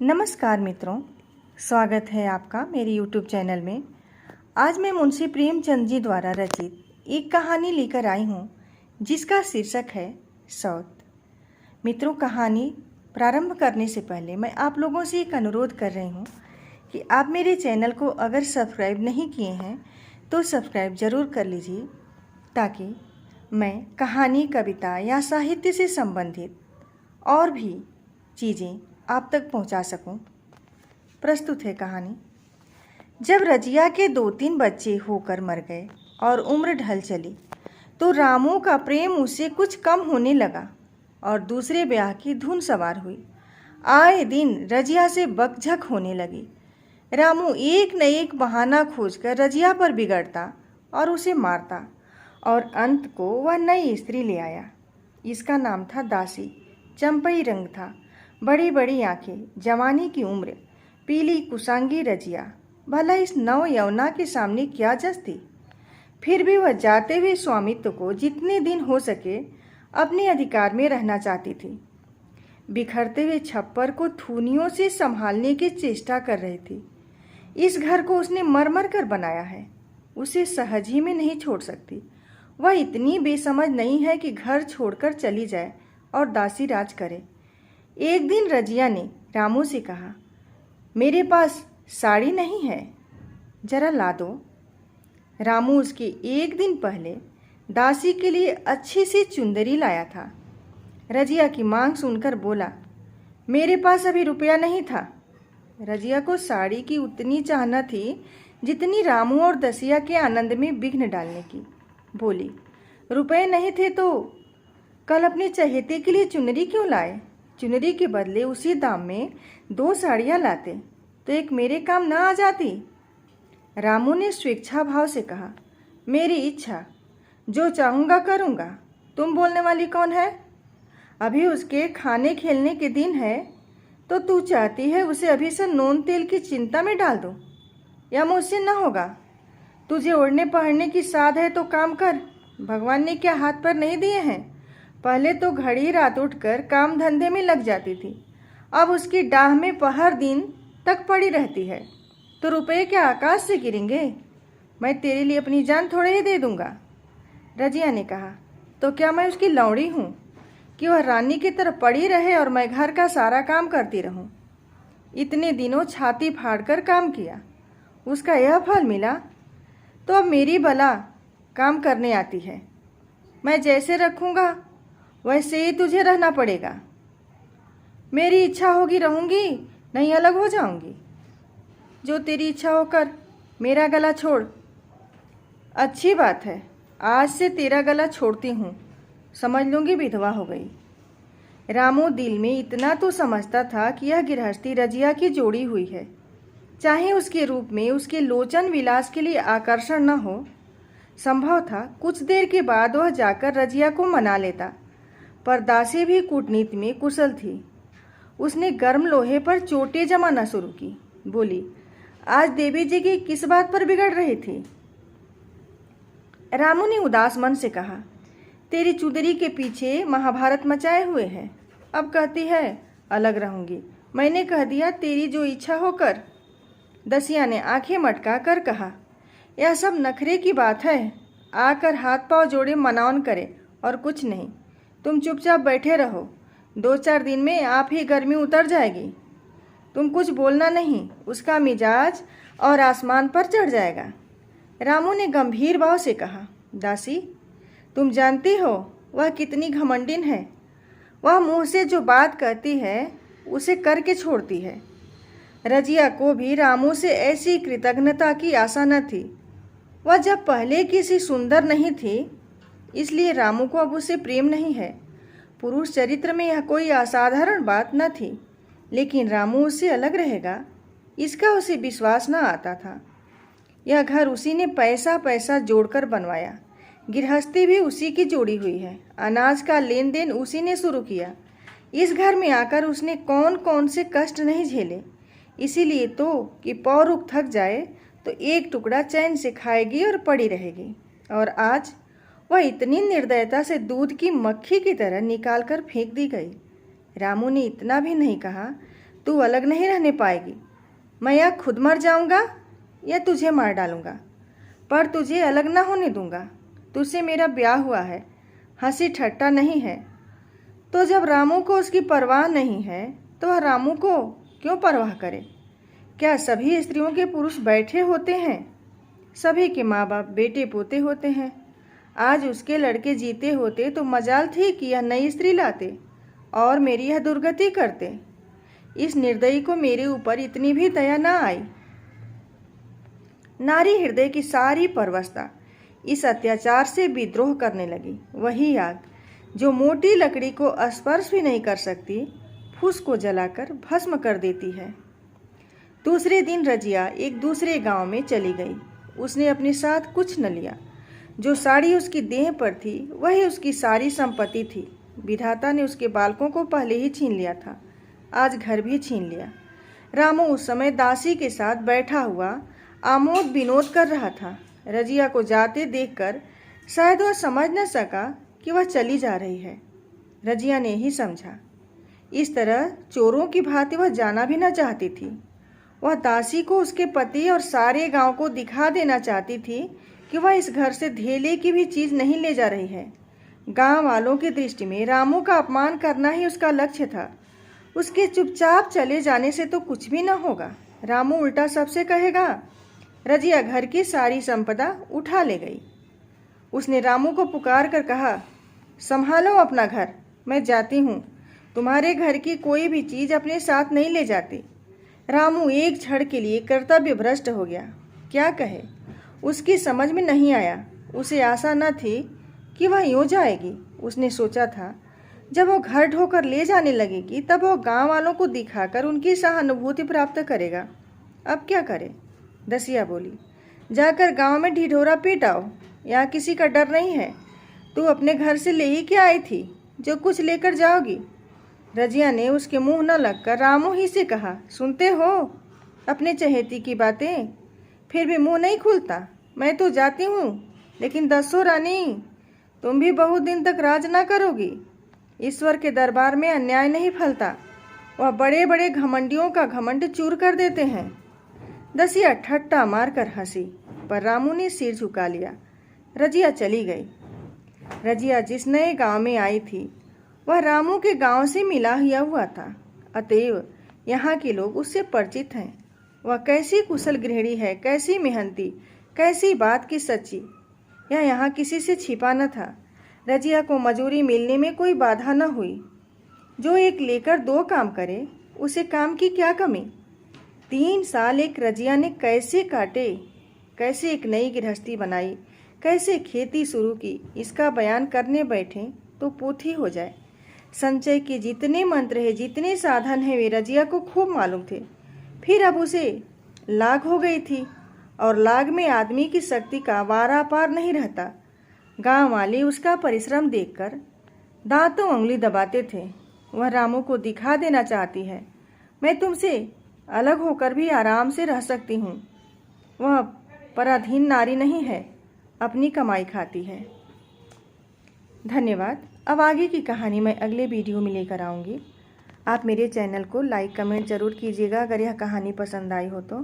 नमस्कार मित्रों, स्वागत है आपका मेरे यूट्यूब चैनल में। आज मैं मुंशी प्रेमचंद जी द्वारा रचित एक कहानी लेकर आई हूँ जिसका शीर्षक है सौत। मित्रों, कहानी प्रारंभ करने से पहले मैं आप लोगों से एक अनुरोध कर रही हूँ कि आप मेरे चैनल को अगर सब्सक्राइब नहीं किए हैं तो सब्सक्राइब ज़रूर कर लीजिए ताकि मैं कहानी, कविता या साहित्य से संबंधित और भी चीज़ें आप तक पहुंचा सकूं। प्रस्तुत है कहानी। जब रजिया के 2-3 बच्चे होकर मर गए और उम्र ढल चली तो रामू का प्रेम उससे कुछ कम होने लगा और दूसरे ब्याह की धुन सवार हुई। आए दिन रजिया से बकझक होने लगी। रामू एक न एक बहाना खोजकर रजिया पर बिगड़ता और उसे मारता और अंत को वह नई स्त्री ले आया। इसका नाम था दासी। चंपई रंग था, बड़ी बड़ी आंखें, जवानी की उम्र, पीली कुसांगी रजिया। भला इस नव यौवना के सामने क्या जस थी। फिर भी वह जाते हुए स्वामित्व को जितने दिन हो सके अपने अधिकार में रहना चाहती थी। बिखरते हुए छप्पर को थूनियों से संभालने की चेष्टा कर रही थी। इस घर को उसने मर मर कर बनाया है, उसे सहज ही में नहीं छोड़ सकती। वह इतनी बेसमझ नहीं है कि घर छोड़कर चली जाए और दासी राज करे। एक दिन रजिया ने रामू से कहा, मेरे पास साड़ी नहीं है, जरा ला दो। रामू उसके एक दिन पहले दासी के लिए अच्छी सी चुंदरी लाया था। रजिया की मांग सुनकर बोला, मेरे पास अभी रुपया नहीं था। रजिया को साड़ी की उतनी चाहना थी जितनी रामू और दसिया के आनंद में विघ्न डालने की। बोली, रुपए नहीं थे तो कल अपने चहेते के लिए चुनरी क्यों लाए? चुनरी के बदले उसी दाम में 2 साड़ियाँ लाते तो एक मेरे काम न आ जाती। रामू ने स्वेच्छा भाव से कहा, मेरी इच्छा, जो चाहूँगा करूँगा, तुम बोलने वाली कौन है? अभी उसके खाने खेलने के दिन है तो तू चाहती है उसे अभी से नून तेल की चिंता में डाल दो? या मुझसे न होगा। तुझे ओढ़ने पहनने की साध है तो काम कर, भगवान ने क्या हाथ पर नहीं दिए हैं? पहले तो घड़ी रात उठकर काम धंधे में लग जाती थी, अब उसकी डाह में पहर दिन तक पड़ी रहती है तो रुपए क्या आकाश से गिरेंगे? मैं तेरे लिए अपनी जान थोड़े ही दे दूंगा। रजिया ने कहा, तो क्या मैं उसकी लौड़ी हूँ कि वह रानी की तरह पड़ी रहे और मैं घर का सारा काम करती रहूँ? इतने दिनों छाती फाड़कर काम किया, उसका यह फल मिला तो अब मेरी भला काम करने आती है। मैं जैसे रखूँगा वैसे ही तुझे रहना पड़ेगा। मेरी इच्छा होगी रहूँगी, नहीं अलग हो जाऊँगी। जो तेरी इच्छा होकर मेरा गला छोड़। अच्छी बात है, आज से तेरा गला छोड़ती हूँ, समझ लूँगी विधवा हो गई। रामू दिल में इतना तो समझता था कि यह गृहस्थी रजिया की जोड़ी हुई है। चाहे उसके रूप में उसके लोचन विलास के लिए आकर्षण न हो, संभव था कुछ देर के बाद वह जाकर रजिया को मना लेता, पर दासी भी कूटनीति में कुशल थी। उसने गर्म लोहे पर चोटें जमाना शुरू की। बोली, आज देवी जी की किस बात पर बिगड़ रही थी? रामू ने उदास मन से कहा, तेरी चुदरी के पीछे महाभारत मचाए हुए है, अब कहती है अलग रहूंगी। मैंने कह दिया तेरी जो इच्छा हो कर। दसिया ने आंखें मटका कर कहा, यह सब नखरे की बात है, आकर हाथ पांव जोड़े मनावन करे और कुछ नहीं। तुम चुपचाप बैठे रहो, 2-4 दिन में आप ही गर्मी उतर जाएगी। तुम कुछ बोलना नहीं, उसका मिजाज और आसमान पर चढ़ जाएगा। रामू ने गंभीर भाव से कहा, दासी, तुम जानती हो वह कितनी घमंडिन है। वह मुंह से जो बात कहती है उसे करके छोड़ती है। रजिया को भी रामू से ऐसी कृतज्ञता की आशा न थी। वह जब पहले किसी सुंदर नहीं थी, इसलिए रामू को अब उससे प्रेम नहीं है। पुरुष चरित्र में यह कोई असाधारण बात न थी, लेकिन रामू उससे अलग रहेगा इसका उसे विश्वास न आता था। यह घर उसी ने पैसा पैसा जोड़कर बनवाया, गृहस्थी भी उसी की जोड़ी हुई है, अनाज का लेन देन उसी ने शुरू किया। इस घर में आकर उसने कौन कौन से कष्ट नहीं झेले, इसीलिए तो कि पौरुख थक जाए तो एक टुकड़ा चैन से खाएगी और पड़ी रहेगी। और आज वह इतनी निर्दयता से दूध की मक्खी की तरह निकाल कर फेंक दी गई। रामू ने इतना भी नहीं कहा तू अलग नहीं रहने पाएगी। मैं या खुद मर जाऊंगा या तुझे मार डालूंगा, पर तुझे अलग ना होने दूंगा। तुझसे मेरा ब्याह हुआ है, हंसी ठट्टा नहीं है। तो जब रामू को उसकी परवाह नहीं है तो वह रामू को क्यों परवाह करे? क्या सभी स्त्रियों के पुरुष बैठे होते हैं? सभी के माँ बाप बेटे पोते होते हैं। आज उसके लड़के जीते होते तो मजाल थी कि यह नई स्त्री लाते और मेरी यह दुर्गति करते। इस निर्दयी को मेरे ऊपर इतनी भी दया ना आई। नारी हृदय की सारी परवशता इस अत्याचार से विद्रोह करने लगी। वही आग जो मोटी लकड़ी को स्पर्श भी नहीं कर सकती, फूस को जलाकर भस्म कर देती है। दूसरे दिन रजिया एक दूसरे गांव में चली गई। उसने अपने साथ कुछ न लिया। जो साड़ी उसकी देह पर थी वही उसकी सारी संपत्ति थी। विधाता ने उसके बालकों को पहले ही छीन लिया था, आज घर भी छीन लिया। रामू उस समय दासी के साथ बैठा हुआ आमोद विनोद कर रहा था। रजिया को जाते देखकर शायद वह समझ न सका कि वह चली जा रही है। रजिया ने ही समझा। इस तरह चोरों की भांति वह जाना भी न चाहती थी। वह दासी को उसके पति और सारे गांव को दिखा देना चाहती थी कि वह इस घर से धेले की भी चीज नहीं ले जा रही है। गांव वालों की दृष्टि में रामू का अपमान करना ही उसका लक्ष्य था। उसके चुपचाप चले जाने से तो कुछ भी न होगा। रामू उल्टा सबसे कहेगा। रजिया घर की सारी संपदा उठा ले गई। उसने रामू को पुकार कर कहा, संभालो अपना घर, मैं जाती हूँ। तुम्हारे घर की कोई भी चीज अपने साथ नहीं ले जाती। रामू एक क्षण के लिए कर्तव्य भ्रष्ट हो गया। क्या कहे, उसकी समझ में नहीं आया। उसे आशा न थी कि वह यूँ जाएगी। उसने सोचा था जब वो घर ढोकर ले जाने लगेगी तब वो गांव वालों को दिखाकर उनकी सहानुभूति प्राप्त करेगा। अब क्या करे? दसिया बोली, जाकर गांव में ढिढोरा पीट आओ, यहाँ किसी का डर नहीं है। तू अपने घर से ले ही क्या आई थी जो कुछ लेकर जाओगी? रजिया ने उसके मुंह न लगकर रामू ही से कहा, सुनते हो अपने चहेती की बातें, फिर भी मुंह नहीं खुलता। मैं तो जाती हूँ, लेकिन दसो रानी, तुम भी बहुत दिन तक राज ना करोगी। ईश्वर के दरबार में अन्याय नहीं फलता। वह बड़े बड़े घमंडियों का घमंड चूर कर देते हैं। दसिया ठट्टा मारकर हंसी, पर रामू ने सिर झुका लिया। रजिया चली गई। रजिया जिस नए गांव में आई थी वह रामू के गांव से मिला हुआ था, अतएव यहाँ के लोग उससे परिचित हैं। वह कैसी कुशल गृहिणी है, कैसी मेहनती, कैसी बात की सच्ची, यह यहाँ किसी से छिपा न था। रजिया को मजूरी मिलने में कोई बाधा न हुई। जो एक लेकर दो काम करे, उसे काम की क्या कमी। 3 साल एक रजिया ने कैसे काटे, कैसे एक नई गृहस्थी बनाई, कैसे खेती शुरू की, इसका बयान करने बैठे तो पोथी हो जाए। संचय के जितने मंत्र है, जितने साधन है, वे रजिया को खूब मालूम थे। फिर अब उसे लाग हो गई थी, और लाग में आदमी की शक्ति का वारा पार नहीं रहता। गांव वाले उसका परिश्रम देखकर दांतों उंगली दबाते थे। वह रामू को दिखा देना चाहती है, मैं तुमसे अलग होकर भी आराम से रह सकती हूँ। वह पराधीन नारी नहीं है, अपनी कमाई खाती है। धन्यवाद। अब आगे की कहानी मैं अगले वीडियो में लेकर आऊँगी। आप मेरे चैनल को लाइक कमेंट ज़रूर कीजिएगा अगर यह कहानी पसंद आई हो तो।